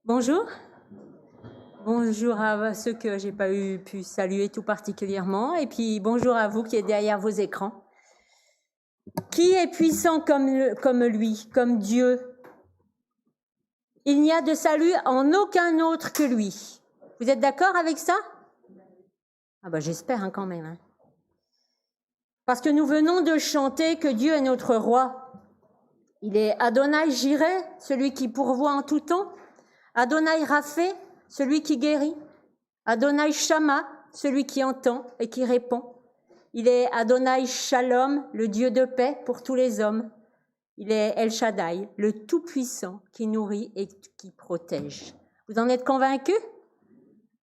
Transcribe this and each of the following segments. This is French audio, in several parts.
Bonjour. Bonjour à ceux que j'ai pas pu saluer tout particulièrement. Et puis bonjour à vous qui êtes derrière vos écrans. Qui est puissant comme lui, comme Dieu? Il n'y a de salut en aucun autre que lui. Vous êtes d'accord avec ça? Ah ben j'espère quand même. Parce que nous venons de chanter que Dieu est notre roi. Il est Adonai Jireh, celui qui pourvoit en tout temps. Adonai Raphé, celui qui guérit. Adonai Shama, celui qui entend et qui répond. Il est Adonai Shalom, le Dieu de paix pour tous les hommes. Il est El Shaddai, le Tout-Puissant qui nourrit et qui protège. Vous en êtes convaincus?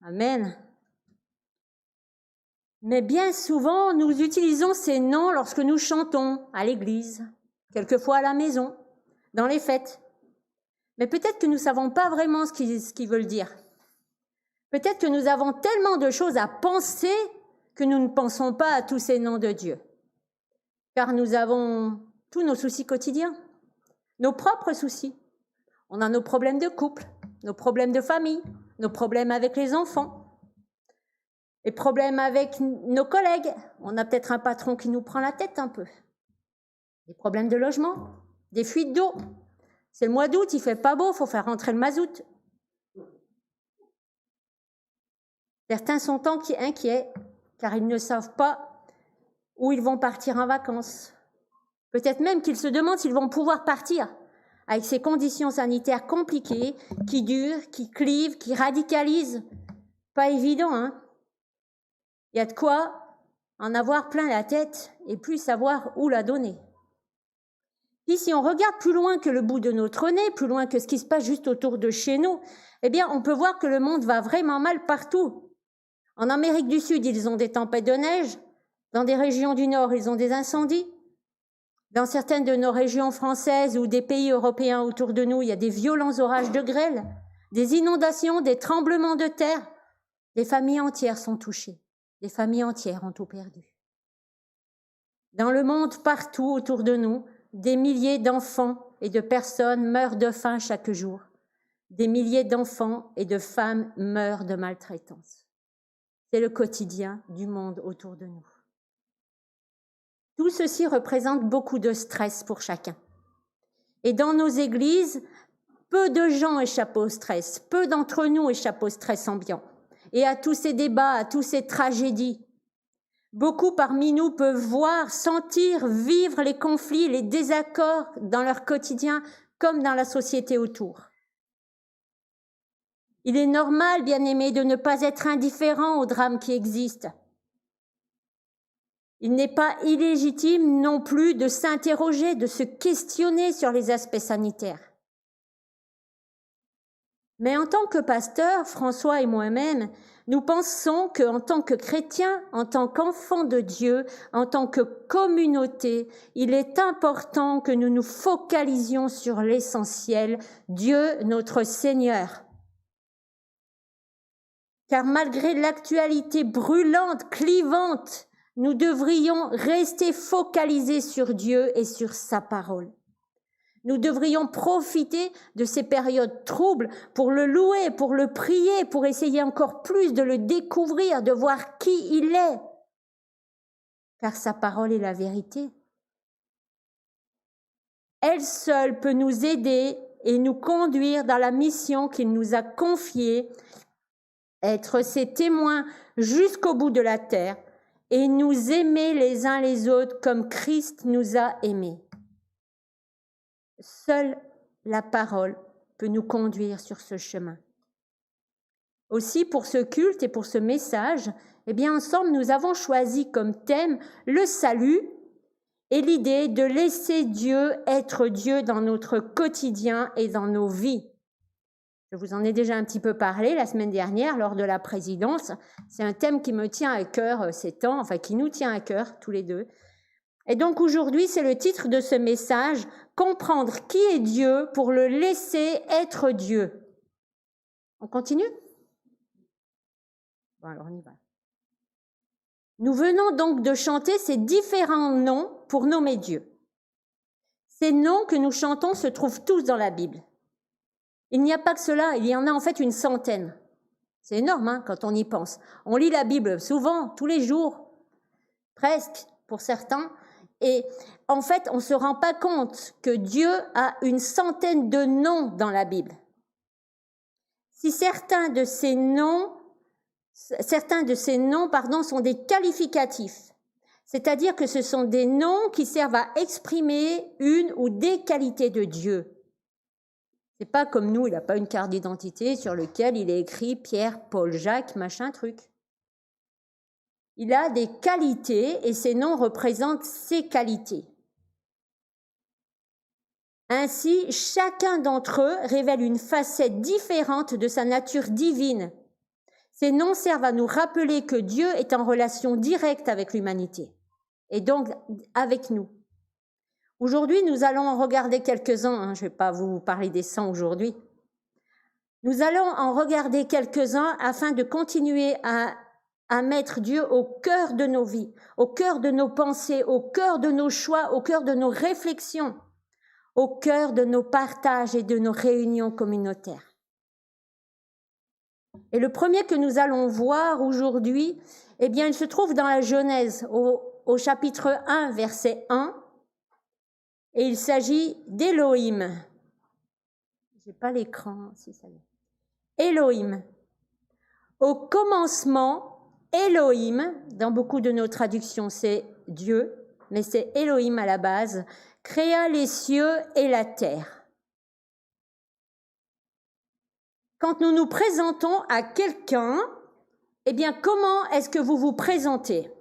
Amen. Mais bien souvent, nous utilisons ces noms lorsque nous chantons à l'église, quelquefois à la maison, dans les fêtes. Mais peut-être que nous ne savons pas vraiment ce qu'ils veulent dire. Peut-être que nous avons tellement de choses à penser que nous ne pensons pas à tous ces noms de Dieu. Car nous avons tous nos soucis quotidiens, nos propres soucis. On a nos problèmes de couple, nos problèmes de famille, nos problèmes avec les enfants, les problèmes avec nos collègues. On a peut-être un patron qui nous prend la tête un peu. Des problèmes de logement, des fuites d'eau. C'est le mois d'août, il fait pas beau, il faut faire rentrer le mazout. Certains sont inquiets car ils ne savent pas où ils vont partir en vacances. Peut-être même qu'ils se demandent s'ils vont pouvoir partir avec ces conditions sanitaires compliquées, qui durent, qui clivent, qui radicalisent. Pas évident, hein? Il y a de quoi en avoir plein la tête et plus savoir où la donner. Puis si on regarde plus loin que le bout de notre nez, plus loin que ce qui se passe juste autour de chez nous, eh bien on peut voir que le monde va vraiment mal partout. En Amérique du Sud, ils ont des tempêtes de neige. Dans des régions du Nord, ils ont des incendies. Dans certaines de nos régions françaises ou des pays européens autour de nous, il y a des violents orages de grêle, des inondations, des tremblements de terre. Des familles entières sont touchées. Des familles entières ont tout perdu. Dans le monde, partout autour de nous, des milliers d'enfants et de personnes meurent de faim chaque jour. Des milliers d'enfants et de femmes meurent de maltraitance. C'est le quotidien du monde autour de nous. Tout ceci représente beaucoup de stress pour chacun. Et dans nos églises, peu de gens échappent au stress, peu d'entre nous échappent au stress ambiant. Et à tous ces débats, à toutes ces tragédies, beaucoup parmi nous peuvent voir, sentir, vivre les conflits, les désaccords dans leur quotidien comme dans la société autour. Il est normal, bien-aimés, de ne pas être indifférent aux drames qui existent. Il n'est pas illégitime non plus de s'interroger, de se questionner sur les aspects sanitaires. Mais en tant que pasteur, François et moi-même, nous pensons qu'en tant que chrétiens, en tant qu'enfants de Dieu, en tant que communauté, il est important que nous nous focalisions sur l'essentiel, Dieu notre Seigneur. Car malgré l'actualité brûlante, clivante, nous devrions rester focalisés sur Dieu et sur sa parole. Nous devrions profiter de ces périodes troubles pour le louer, pour le prier, pour essayer encore plus de le découvrir, de voir qui il est. Car sa parole est la vérité. Elle seule peut nous aider et nous conduire dans la mission qu'il nous a confiée, être ses témoins jusqu'au bout de la terre et nous aimer les uns les autres comme Christ nous a aimés. Seule la parole peut nous conduire sur ce chemin. Aussi, pour ce culte et pour ce message, eh bien, ensemble, nous avons choisi comme thème le salut et l'idée de laisser Dieu être Dieu dans notre quotidien et dans nos vies. Je vous en ai déjà un petit peu parlé la semaine dernière lors de la présidence. C'est un thème qui me tient à cœur ces temps, enfin qui nous tient à cœur tous les deux. Et donc aujourd'hui, c'est le titre de ce message, comprendre qui est Dieu pour le laisser être Dieu. On continue? Bon, alors on y va. Nous venons donc de chanter ces différents noms pour nommer Dieu. Ces noms que nous chantons se trouvent tous dans la Bible. Il n'y a pas que cela, il y en a en fait une centaine. C'est énorme hein, quand on y pense. On lit la Bible souvent, tous les jours, presque pour certains, et en fait on ne se rend pas compte que Dieu a une centaine de noms dans la Bible. Si certains de ces noms sont des qualificatifs, c'est-à-dire que ce sont des noms qui servent à exprimer une ou des qualités de Dieu. C'est pas comme nous, il n'a pas une carte d'identité sur laquelle il est écrit Pierre, Paul, Jacques, machin truc. Il a des qualités et ces noms représentent ses qualités. Ainsi, chacun d'entre eux révèle une facette différente de sa nature divine. Ces noms servent à nous rappeler que Dieu est en relation directe avec l'humanité et donc avec nous. Aujourd'hui, nous allons en regarder quelques-uns. Je ne vais pas vous parler des 100 aujourd'hui. Nous allons en regarder quelques-uns afin de continuer à mettre Dieu au cœur de nos vies, au cœur de nos pensées, au cœur de nos choix, au cœur de nos réflexions, au cœur de nos partages et de nos réunions communautaires. Et le premier que nous allons voir aujourd'hui, eh bien, il se trouve dans la Genèse, au chapitre 1, verset 1, et il s'agit d'Élohim. Je n'ai pas l'écran, si ça y est. Élohim. Au commencement, Élohim, dans beaucoup de nos traductions, c'est Dieu, mais c'est Élohim à la base, créa les cieux et la terre. Quand nous nous présentons à quelqu'un, eh bien, comment est-ce que vous vous présentez?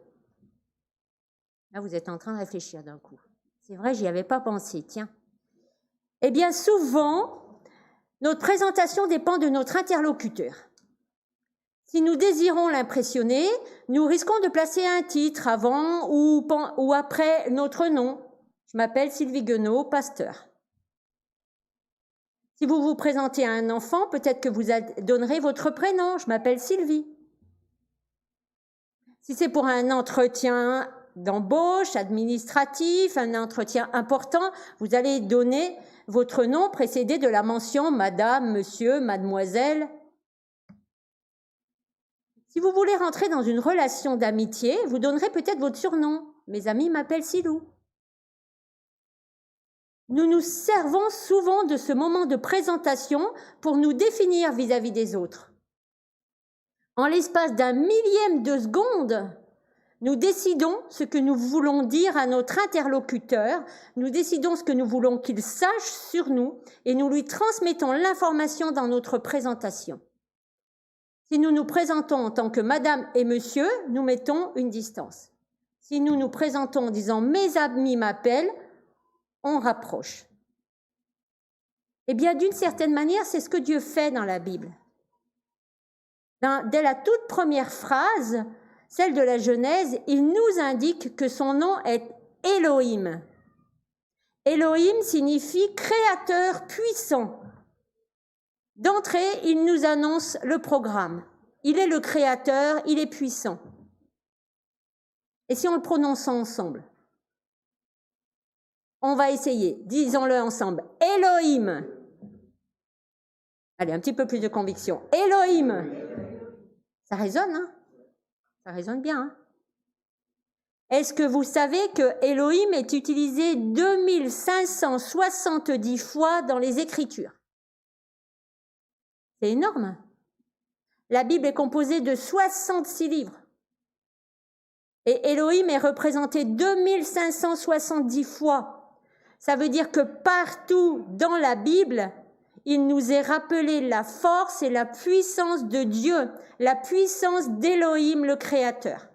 Là, vous êtes en train de réfléchir d'un coup. C'est vrai, j'y avais pas pensé, tiens. Eh bien, souvent, notre présentation dépend de notre interlocuteur. Si nous désirons l'impressionner, nous risquons de placer un titre avant ou après notre nom. Je m'appelle Sylvie Guenot, pasteur. Si vous vous présentez à un enfant, peut-être que vous donnerez votre prénom. Je m'appelle Sylvie. Si c'est pour un entretien d'embauche, administratif, un entretien important, vous allez donner votre nom précédé de la mention madame, monsieur, mademoiselle. Si vous voulez rentrer dans une relation d'amitié, vous donnerez peut-être votre surnom. Mes amis m'appellent Silou. Nous nous servons souvent de ce moment de présentation pour nous définir vis-à-vis des autres. En l'espace d'un millième de seconde, nous décidons ce que nous voulons dire à notre interlocuteur, nous décidons ce que nous voulons qu'il sache sur nous et nous lui transmettons l'information dans notre présentation. Si nous nous présentons en tant que madame et monsieur, nous mettons une distance. Si nous nous présentons en disant « mes amis m'appellent », on rapproche. Eh bien, d'une certaine manière, c'est ce que Dieu fait dans la Bible. Dès la toute première phrase, celle de la Genèse, il nous indique que son nom est Élohim. Élohim signifie créateur puissant. D'entrée, il nous annonce le programme. Il est le créateur, il est puissant. Et si on le prononce ensemble? On va essayer, disons-le ensemble. Elohim. Allez, un petit peu plus de conviction. Elohim. Ça résonne, hein? Ça résonne bien, hein? Est-ce que vous savez que Elohim est utilisé 2570 fois dans les Écritures? C'est énorme. La Bible est composée de 66 livres. Et Elohim est représenté 2570 fois. Ça veut dire que partout dans la Bible, il nous est rappelé la force et la puissance de Dieu, la puissance d'Élohim, le Créateur.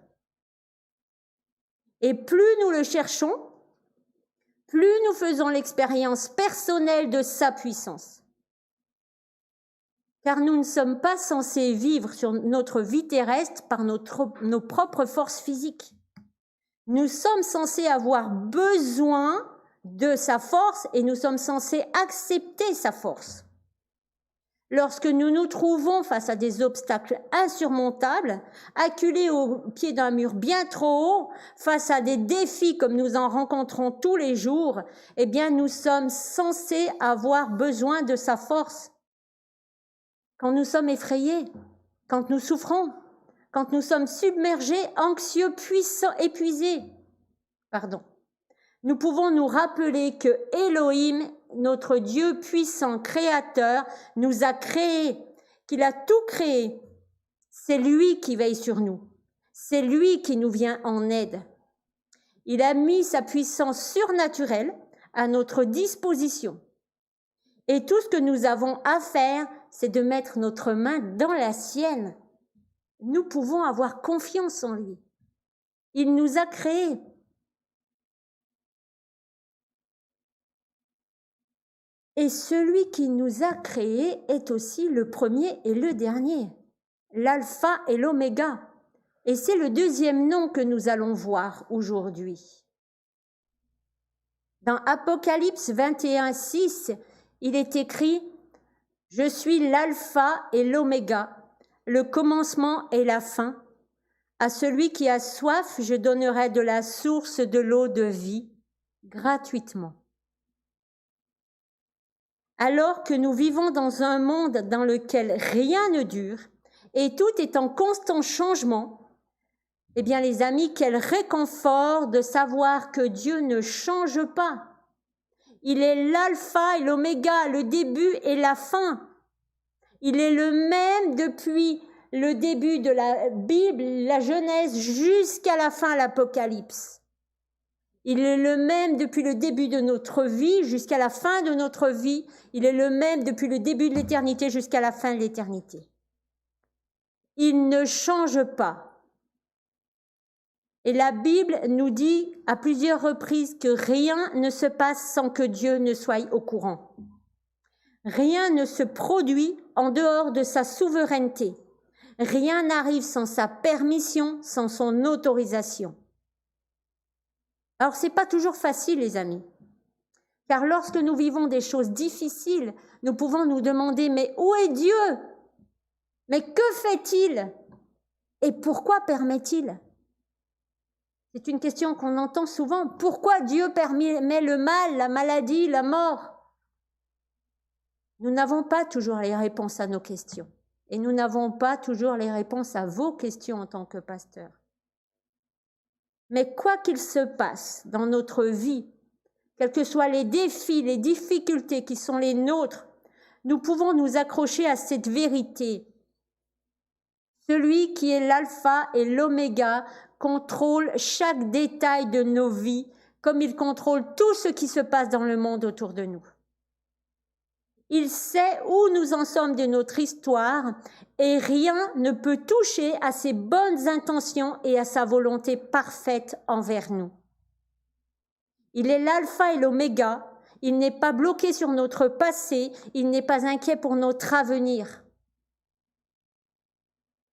Et plus nous le cherchons, plus nous faisons l'expérience personnelle de sa puissance. Car nous ne sommes pas censés vivre sur notre vie terrestre par nos propres forces physiques. Nous sommes censés avoir besoin de sa force et nous sommes censés accepter sa force. Lorsque nous nous trouvons face à des obstacles insurmontables, acculés au pied d'un mur bien trop haut, face à des défis comme nous en rencontrons tous les jours, eh bien nous sommes censés avoir besoin de sa force. quand nous sommes effrayés, quand nous souffrons, quand nous sommes submergés, anxieux, puissants, épuisés. Nous pouvons nous rappeler que Elohim, notre Dieu puissant, créateur, nous a créés, qu'il a tout créé. C'est lui qui veille sur nous. C'est lui qui nous vient en aide. Il a mis sa puissance surnaturelle à notre disposition. Et tout ce que nous avons à faire, c'est de mettre notre main dans la sienne. Nous pouvons avoir confiance en lui. Il nous a créés. Et celui qui nous a créés est aussi le premier et le dernier, l'alpha et l'oméga. Et c'est le deuxième nom que nous allons voir aujourd'hui. Dans Apocalypse 21, 6, il est écrit « Je suis l'alpha et l'oméga, le commencement et la fin. À celui qui a soif, je donnerai de la source de l'eau de vie gratuitement. » Alors que nous vivons dans un monde dans lequel rien ne dure et tout est en constant changement, eh bien les amis, quel réconfort de savoir que Dieu ne change pas. Il est l'alpha et l'oméga, le début et la fin. Il est le même depuis le début de la Bible, la Genèse, jusqu'à la fin, l'Apocalypse. Il est le même depuis le début de notre vie jusqu'à la fin de notre vie. Il est le même depuis le début de l'éternité jusqu'à la fin de l'éternité. Il ne change pas. Et la Bible nous dit à plusieurs reprises que rien ne se passe sans que Dieu ne soit au courant. Rien ne se produit en dehors de sa souveraineté. Rien n'arrive sans sa permission, sans son autorisation. Alors, ce n'est pas toujours facile, les amis. Car lorsque nous vivons des choses difficiles, nous pouvons nous demander, mais où est Dieu? Mais que fait-il? Et pourquoi permet-il? C'est une question qu'on entend souvent. Pourquoi Dieu permet le mal, la maladie, la mort? Nous n'avons pas toujours les réponses à nos questions. Et nous n'avons pas toujours les réponses à vos questions en tant que pasteur. Mais quoi qu'il se passe dans notre vie, quels que soient les défis, les difficultés qui sont les nôtres, nous pouvons nous accrocher à cette vérité. Celui qui est l'alpha et l'oméga contrôle chaque détail de nos vies, comme il contrôle tout ce qui se passe dans le monde autour de nous. Il sait où nous en sommes de notre histoire et rien ne peut toucher à ses bonnes intentions et à sa volonté parfaite envers nous. Il est l'alpha et l'oméga, il n'est pas bloqué sur notre passé, il n'est pas inquiet pour notre avenir.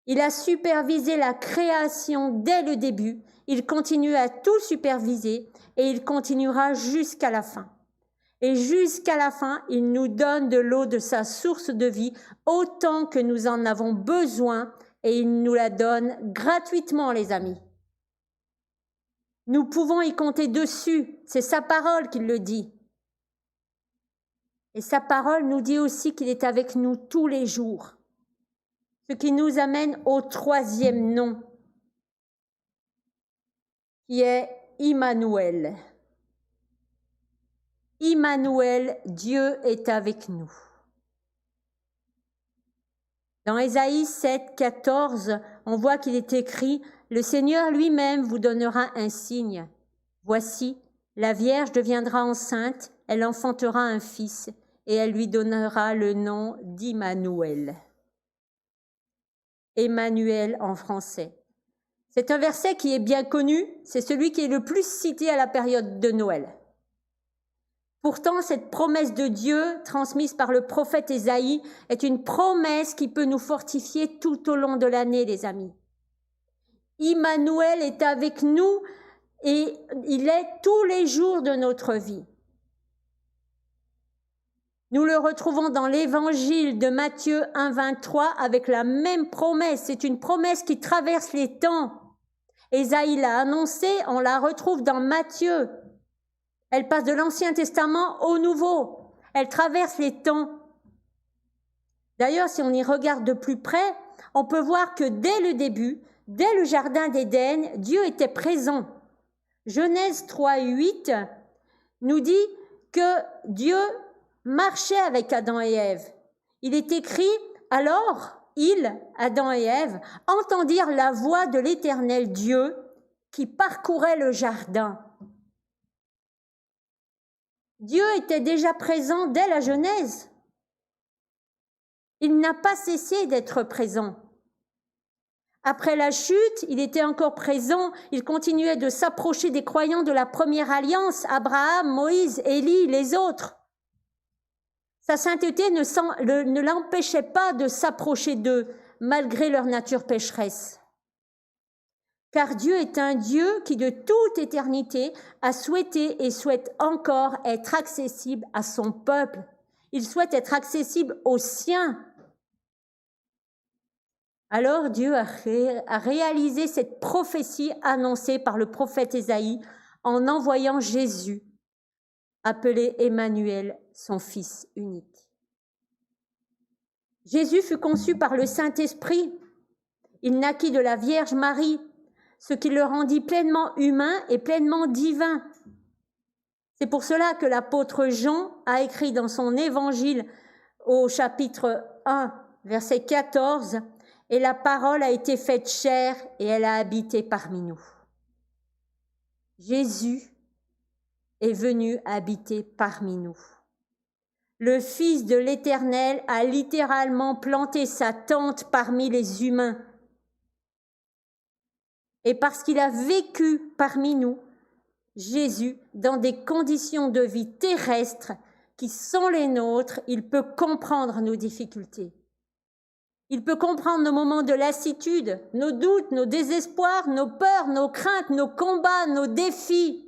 Il a supervisé la création dès le début, il continue à tout superviser et il continuera jusqu'à la fin. Et jusqu'à la fin, il nous donne de l'eau de sa source de vie autant que nous en avons besoin et il nous la donne gratuitement, les amis. Nous pouvons y compter dessus, c'est sa parole qui le dit. Et sa parole nous dit aussi qu'il est avec nous tous les jours. Ce qui nous amène au troisième nom, qui est Immanuel. Immanuel, Dieu est avec nous. Dans Ésaïe 7, 14, on voit qu'il est écrit « Le Seigneur lui-même vous donnera un signe. Voici, la Vierge deviendra enceinte, elle enfantera un fils, et elle lui donnera le nom d'Immanuel. » Emmanuel en français. C'est un verset qui est bien connu, c'est celui qui est le plus cité à la période de Noël. Pourtant, cette promesse de Dieu, transmise par le prophète Ésaïe, est une promesse qui peut nous fortifier tout au long de l'année, les amis. Immanuel est avec nous et il est tous les jours de notre vie. Nous le retrouvons dans l'évangile de Matthieu 1, 23 avec la même promesse. C'est une promesse qui traverse les temps. Ésaïe l'a annoncé, on la retrouve dans Matthieu. Elle passe de l'Ancien Testament au Nouveau. Elle traverse les temps. D'ailleurs, si on y regarde de plus près, on peut voir que dès le début, dès le jardin d'Éden, Dieu était présent. Genèse 3:8 nous dit que Dieu marchait avec Adam et Ève. Il est écrit, alors ils, Adam et Ève, entendirent la voix de l'Éternel Dieu qui parcourait le jardin. Dieu était déjà présent dès la Genèse. Il n'a pas cessé d'être présent. Après la chute, il était encore présent, il continuait de s'approcher des croyants de la première alliance, Abraham, Moïse, Élie, les autres. Sa sainteté ne l'empêchait pas de s'approcher d'eux, malgré leur nature pécheresse. Car Dieu est un Dieu qui, de toute éternité, a souhaité et souhaite encore être accessible à son peuple. Il souhaite être accessible aux siens. Alors Dieu a réalisé cette prophétie annoncée par le prophète Ésaïe en envoyant Jésus, appelé Emmanuel, son Fils unique. Jésus fut conçu par le Saint-Esprit. Il naquit de la Vierge Marie, ce qui le rendit pleinement humain et pleinement divin. C'est pour cela que l'apôtre Jean a écrit dans son évangile au chapitre 1, verset 14, « Et la parole a été faite chair et elle a habité parmi nous. » Jésus est venu habiter parmi nous. Le Fils de l'Éternel a littéralement planté sa tente parmi les humains. Et parce qu'il a vécu parmi nous, Jésus, dans des conditions de vie terrestres qui sont les nôtres, il peut comprendre nos difficultés. Il peut comprendre nos moments de lassitude, nos doutes, nos désespoirs, nos peurs, nos craintes, nos combats, nos défis.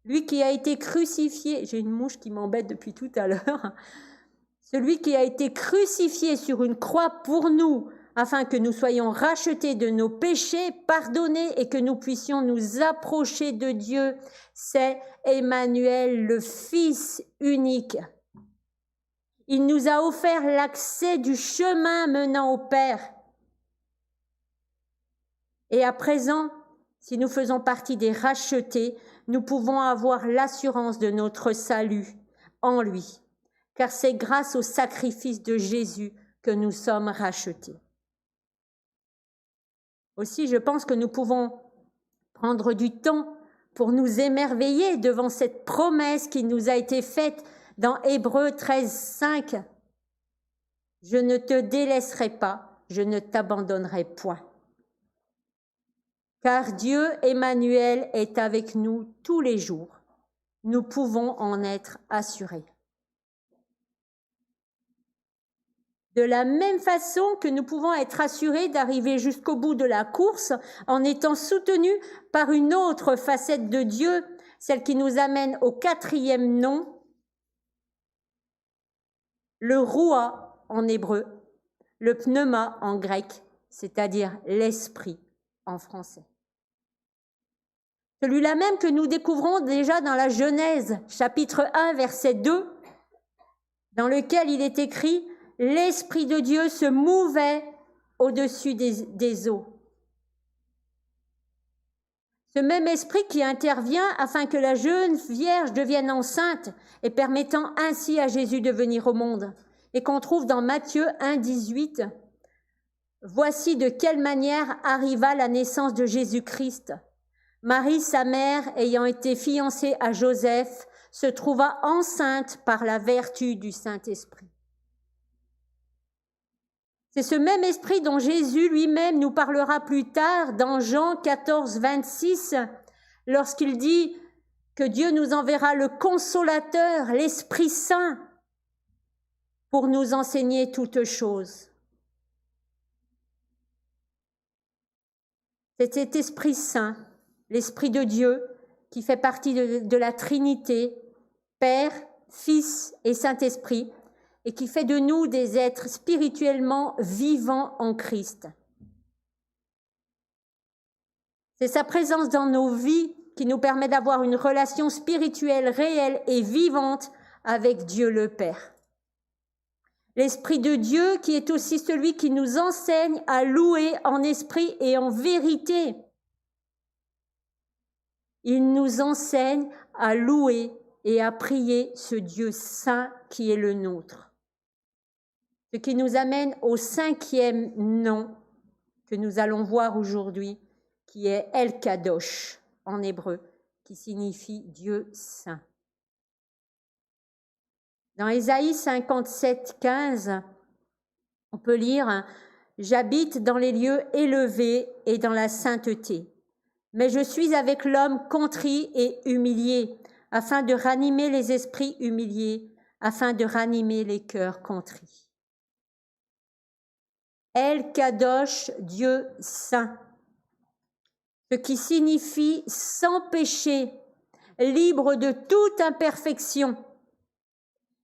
Lui qui a été crucifié, j'ai une mouche qui m'embête depuis tout à l'heure, celui qui a été crucifié sur une croix pour nous, afin que nous soyons rachetés de nos péchés, pardonnés et que nous puissions nous approcher de Dieu, c'est Emmanuel, le Fils unique. Il nous a offert l'accès du chemin menant au Père. Et à présent, si nous faisons partie des rachetés, nous pouvons avoir l'assurance de notre salut en lui, car c'est grâce au sacrifice de Jésus que nous sommes rachetés. Aussi, je pense que nous pouvons prendre du temps pour nous émerveiller devant cette promesse qui nous a été faite dans Hébreux 13, 5. « Je ne te délaisserai pas, je ne t'abandonnerai point. » Car Dieu, Emmanuel, est avec nous tous les jours. Nous pouvons en être assurés. De la même façon que nous pouvons être assurés d'arriver jusqu'au bout de la course en étant soutenus par une autre facette de Dieu, celle qui nous amène au 4e nom, le roua en hébreu, le pneuma en grec, c'est-à-dire l'esprit en français. Celui-là même que nous découvrons déjà dans la Genèse, chapitre 1, verset 2, dans lequel il est écrit « L'Esprit de Dieu se mouvait au-dessus des eaux ». Ce même esprit qui intervient afin que la jeune Vierge devienne enceinte et permettant ainsi à Jésus de venir au monde. Et qu'on trouve dans Matthieu 1, 18. « Voici de quelle manière arriva la naissance de Jésus-Christ. Marie, sa mère, ayant été fiancée à Joseph, se trouva enceinte par la vertu du Saint-Esprit. » C'est ce même esprit dont Jésus lui-même nous parlera plus tard dans Jean 14, 26, lorsqu'il dit que Dieu nous enverra le Consolateur, l'Esprit Saint, pour nous enseigner toutes choses. C'est cet Esprit Saint, l'Esprit de Dieu, qui fait partie de la Trinité, Père, Fils et Saint-Esprit, et qui fait de nous des êtres spirituellement vivants en Christ. C'est sa présence dans nos vies qui nous permet d'avoir une relation spirituelle réelle et vivante avec Dieu le Père. L'Esprit de Dieu qui est aussi celui qui nous enseigne à louer en esprit et en vérité. Il nous enseigne à louer et à prier ce Dieu saint qui est le nôtre. Ce qui nous amène au 5e nom que nous allons voir aujourd'hui, qui est El Kadosh en hébreu, qui signifie Dieu saint. Dans Ésaïe 57, 15, on peut lire « J'habite dans les lieux élevés et dans la sainteté, mais je suis avec l'homme contrit et humilié, afin de ranimer les esprits humiliés, afin de ranimer les cœurs contrits. » El Kadosh, Dieu saint, ce qui signifie sans péché, libre de toute imperfection.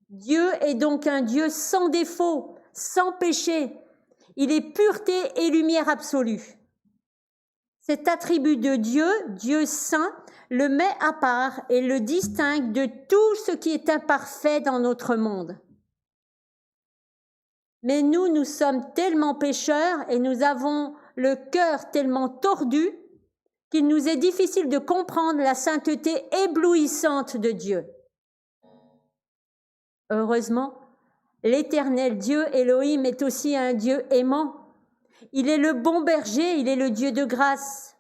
Dieu est donc un Dieu sans défaut, sans péché. Il est pureté et lumière absolue. Cet attribut de Dieu, Dieu saint, le met à part et le distingue de tout ce qui est imparfait dans notre monde. Mais nous sommes tellement pécheurs et nous avons le cœur tellement tordu qu'il nous est difficile de comprendre la sainteté éblouissante de Dieu. Heureusement, l'Éternel Dieu Elohim est aussi un Dieu aimant. Il est le bon berger, il est le Dieu de grâce.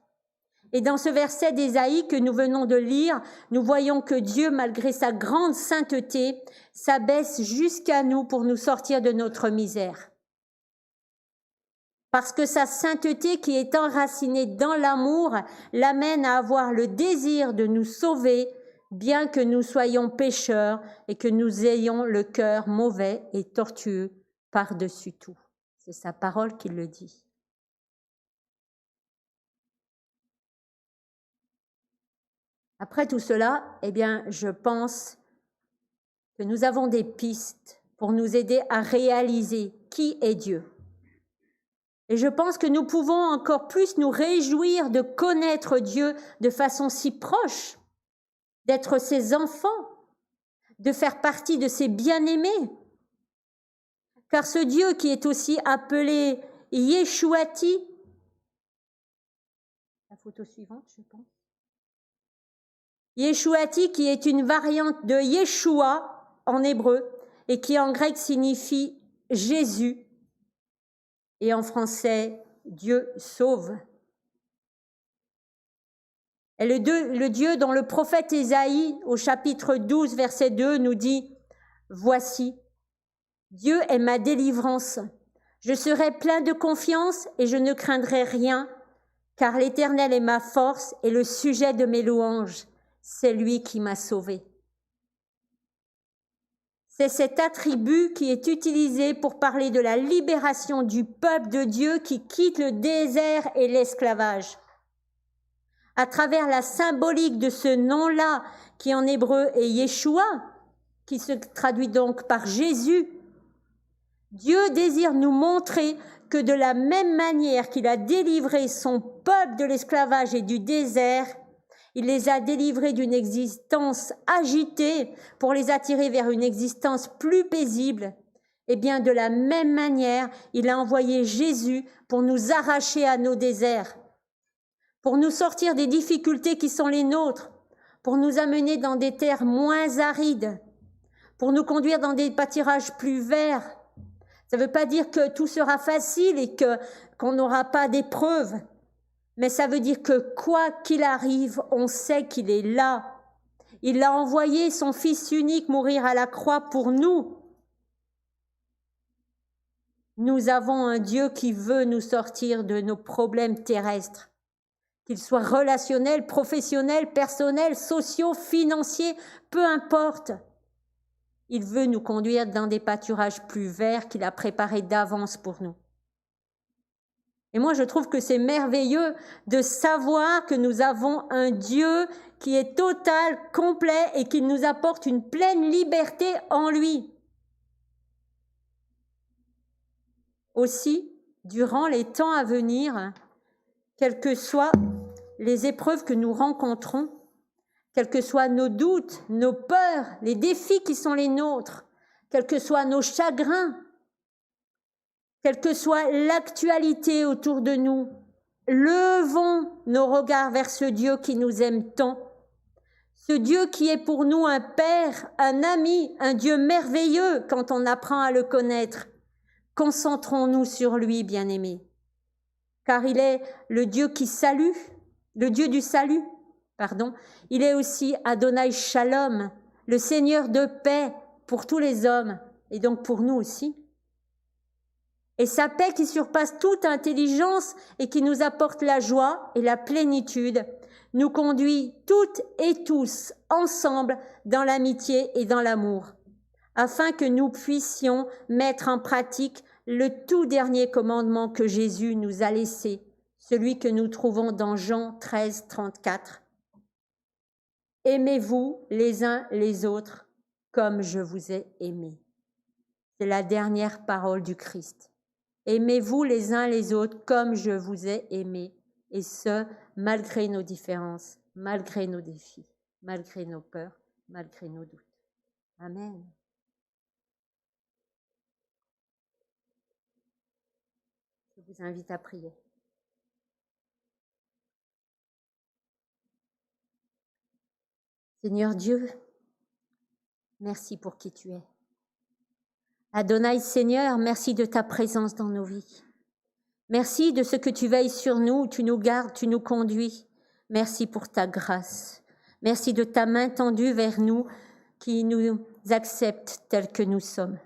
Et dans ce verset d'Ésaïe que nous venons de lire, nous voyons que Dieu, malgré sa grande sainteté, s'abaisse jusqu'à nous pour nous sortir de notre misère. Parce que sa sainteté qui est enracinée dans l'amour l'amène à avoir le désir de nous sauver, bien que nous soyons pécheurs et que nous ayons le cœur mauvais et tortueux par-dessus tout. C'est sa parole qui le dit. Après tout cela, eh bien, je pense que nous avons des pistes pour nous aider à réaliser qui est Dieu. Et je pense que nous pouvons encore plus nous réjouir de connaître Dieu de façon si proche, d'être ses enfants, de faire partie de ses bien-aimés. Car ce Dieu qui est aussi appelé Yeshuati, la photo suivante, je pense. Yeshuati qui est une variante de Yeshua en hébreu et qui en grec signifie Jésus et en français Dieu sauve. Et le Dieu dont le prophète Ésaïe au chapitre 12 verset 2 nous dit « Voici, Dieu est ma délivrance, je serai plein de confiance et je ne craindrai rien, car l'Éternel est ma force et le sujet de mes louanges. C'est lui qui m'a sauvé. » C'est cet attribut qui est utilisé pour parler de la libération du peuple de Dieu qui quitte le désert et l'esclavage. À travers la symbolique de ce nom-là, qui en hébreu est Yeshua, qui se traduit donc par Jésus, Dieu désire nous montrer que de la même manière qu'il a délivré son peuple de l'esclavage et du désert, il les a délivrés d'une existence agitée pour les attirer vers une existence plus paisible. Et bien de la même manière, il a envoyé Jésus pour nous arracher à nos déserts, pour nous sortir des difficultés qui sont les nôtres, pour nous amener dans des terres moins arides, pour nous conduire dans des pâturages plus verts. Ça ne veut pas dire que tout sera facile et qu'on n'aura pas d'épreuves. Mais ça veut dire que quoi qu'il arrive, on sait qu'il est là. Il a envoyé son Fils unique mourir à la croix pour nous. Nous avons un Dieu qui veut nous sortir de nos problèmes terrestres, qu'ils soient relationnels, professionnels, personnels, sociaux, financiers, peu importe. Il veut nous conduire dans des pâturages plus verts qu'il a préparés d'avance pour nous. Et moi, je trouve que c'est merveilleux de savoir que nous avons un Dieu qui est total, complet et qui nous apporte une pleine liberté en lui. Aussi, durant les temps à venir, quelles que soient les épreuves que nous rencontrons, quels que soient nos doutes, nos peurs, les défis qui sont les nôtres, quels que soient nos chagrins, quelle que soit l'actualité autour de nous, levons nos regards vers ce Dieu qui nous aime tant, ce Dieu qui est pour nous un Père, un ami, un Dieu merveilleux quand on apprend à le connaître. Concentrons-nous sur lui, bien-aimés, car il est le Dieu qui salue, le Dieu du salut, pardon. Il est aussi Adonai Shalom, le Seigneur de paix pour tous les hommes, et donc pour nous aussi. Et sa paix qui surpasse toute intelligence et qui nous apporte la joie et la plénitude, nous conduit toutes et tous ensemble dans l'amitié et dans l'amour, afin que nous puissions mettre en pratique le tout dernier commandement que Jésus nous a laissé, celui que nous trouvons dans Jean 13, 34. Aimez-vous les uns les autres comme je vous ai aimés. C'est la dernière parole du Christ. Aimez-vous les uns les autres comme je vous ai aimés, et ce, malgré nos différences, malgré nos défis, malgré nos peurs, malgré nos doutes. Amen. Je vous invite à prier. Seigneur Dieu, merci pour qui tu es. Adonai Seigneur, merci de ta présence dans nos vies. Merci de ce que tu veilles sur nous, tu nous gardes, tu nous conduis. Merci pour ta grâce. Merci de ta main tendue vers nous qui nous accepte tels que nous sommes.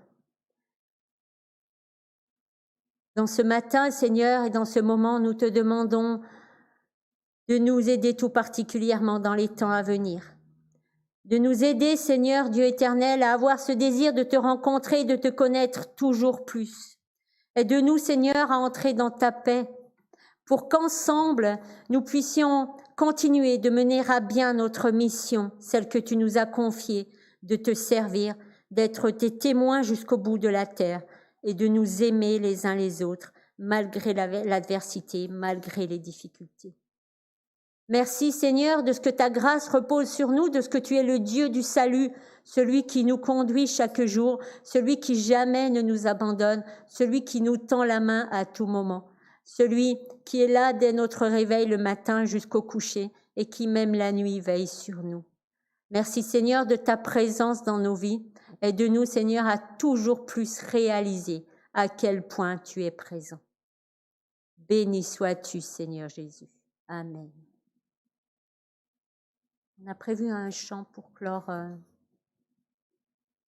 Dans ce matin, Seigneur, et dans ce moment, nous te demandons de nous aider tout particulièrement dans les temps à venir. De nous aider, Seigneur Dieu éternel, à avoir ce désir de te rencontrer et de te connaître toujours plus. Aide-nous, Seigneur, à entrer dans ta paix, pour qu'ensemble, nous puissions continuer de mener à bien notre mission, celle que tu nous as confiée, de te servir, d'être tes témoins jusqu'au bout de la terre et de nous aimer les uns les autres, malgré l'adversité, malgré les difficultés. Merci Seigneur de ce que ta grâce repose sur nous, de ce que tu es le Dieu du salut, celui qui nous conduit chaque jour, celui qui jamais ne nous abandonne, celui qui nous tend la main à tout moment, celui qui est là dès notre réveil le matin jusqu'au coucher et qui même la nuit veille sur nous. Merci Seigneur de ta présence dans nos vies. Aide-nous Seigneur à toujours plus réaliser à quel point tu es présent. Béni sois-tu Seigneur Jésus. Amen. On a prévu un chant pour clore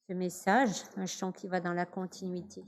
ce message, un chant qui va dans la continuité.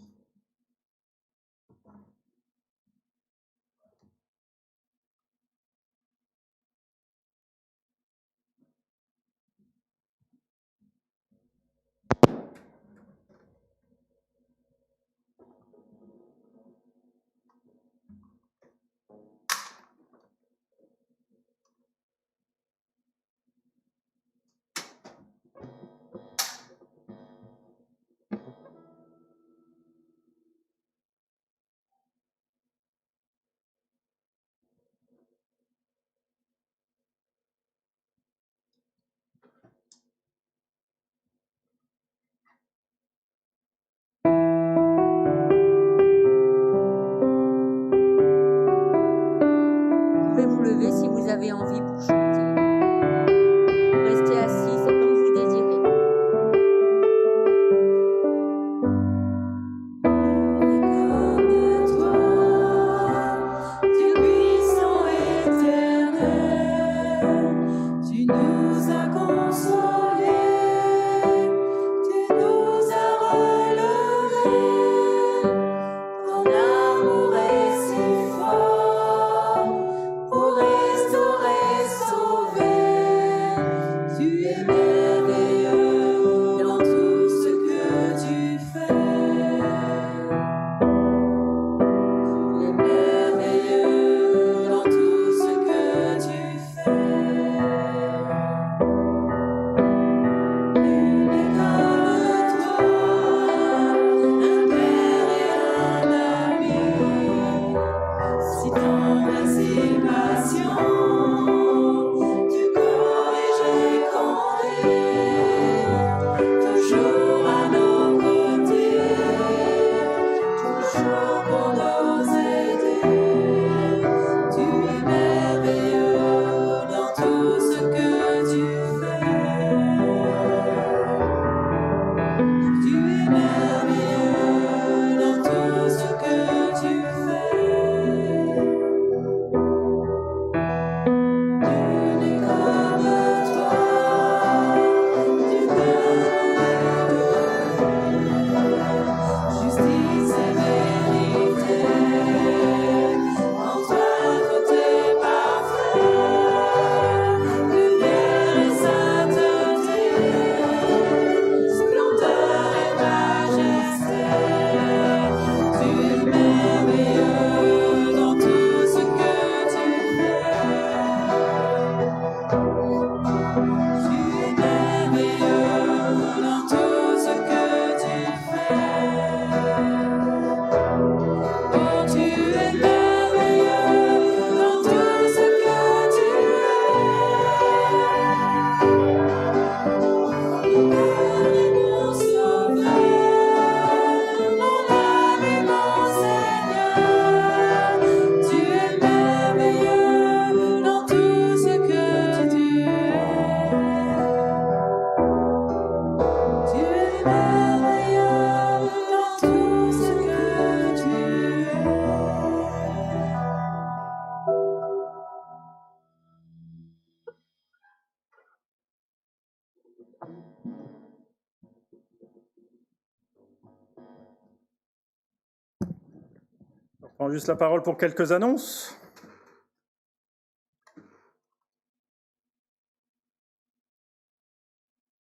prends juste la parole pour quelques annonces.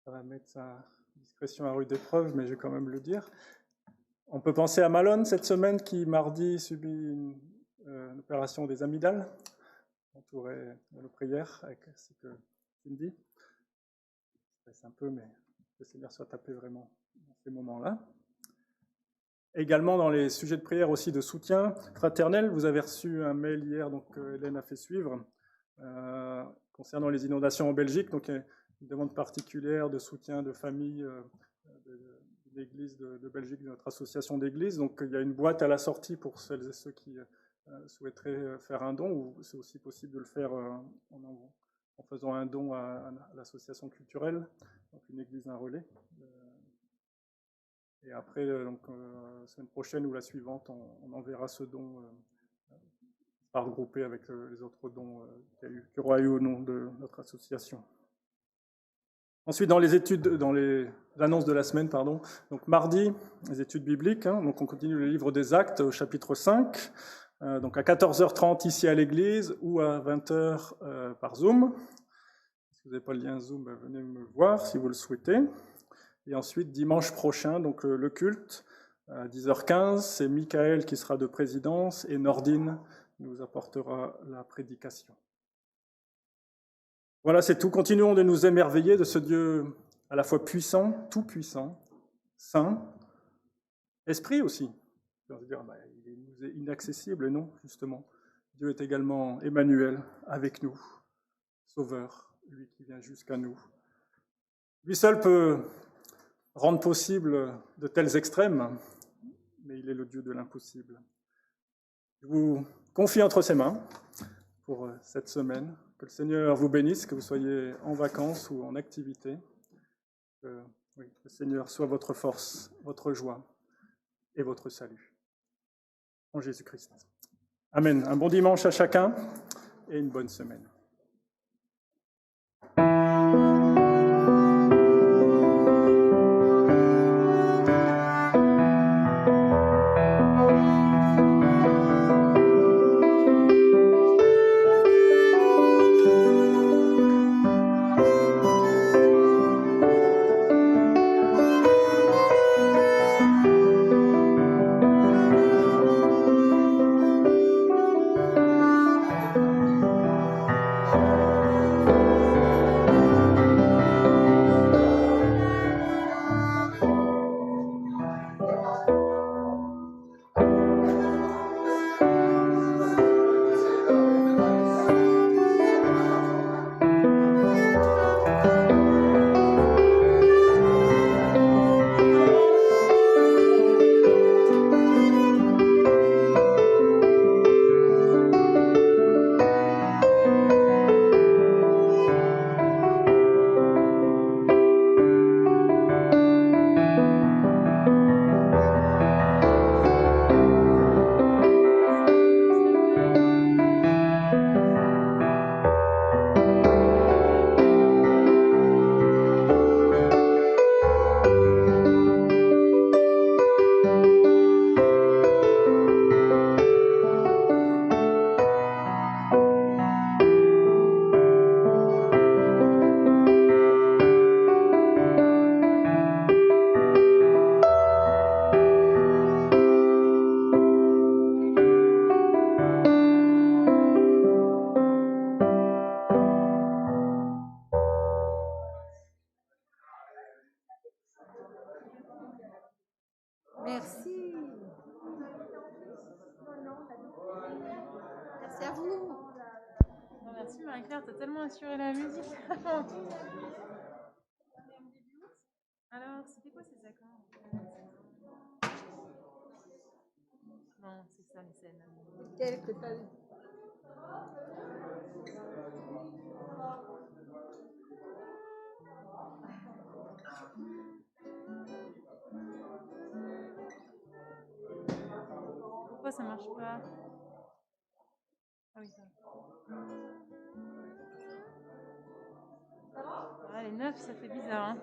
Ça va mettre sa discrétion à rude épreuve, mais je vais quand même le dire. On peut penser à Malone cette semaine qui, mardi, subit une opération des amygdales, entouré de nos prières, avec ce que Cindy. C'est un peu, mais que le Seigneur soit tapé vraiment dans ces moments-là. Également dans les sujets de prière aussi de soutien fraternel, vous avez reçu un mail hier, donc Hélène a fait suivre, concernant les inondations en Belgique, donc une demande particulière de soutien de famille de l'église de Belgique, de notre association d'églises. Donc il y a une boîte à la sortie pour celles et ceux qui souhaiteraient faire un don, ou c'est aussi possible de le faire en faisant un don à l'association culturelle, donc une église, un relais. Et après, donc, semaine prochaine ou la suivante, on enverra ce don à regrouper avec les autres dons qu'il y aura eu au nom de notre association. Ensuite, dans les annonces de la semaine, donc mardi, les études bibliques, donc on continue le livre des Actes au chapitre 5, donc à 14h30 ici à l'église ou à 20h par Zoom. Si vous n'avez pas le lien Zoom, venez me voir si vous le souhaitez. Et ensuite, dimanche prochain, donc le culte, à 10h15, c'est Michael qui sera de présidence et Nordine nous apportera la prédication. Voilà, c'est tout. Continuons de nous émerveiller de ce Dieu à la fois puissant, tout-puissant, saint, esprit aussi. On va dire, il nous est inaccessible, non, justement. Dieu est également Emmanuel avec nous, Sauveur, lui qui vient jusqu'à nous. Lui seul peut rendre possible de tels extrêmes, mais il est le Dieu de l'impossible. Je vous confie entre ses mains pour cette semaine. Que le Seigneur vous bénisse, que vous soyez en vacances ou en activité. Que le Seigneur soit votre force, votre joie et votre salut. En Jésus-Christ. Amen. Un bon dimanche à chacun et une bonne semaine. Merci. Merci à vous. Bon, merci Marie-Claire, t'as tellement assuré la musique. Alors, c'était quoi ces accords? Non, c'est ça les scènes. Quel que t'as eu. Pourquoi ça marche pas? Ah oui, ça. Ah, les 9, ça fait bizarre, hein.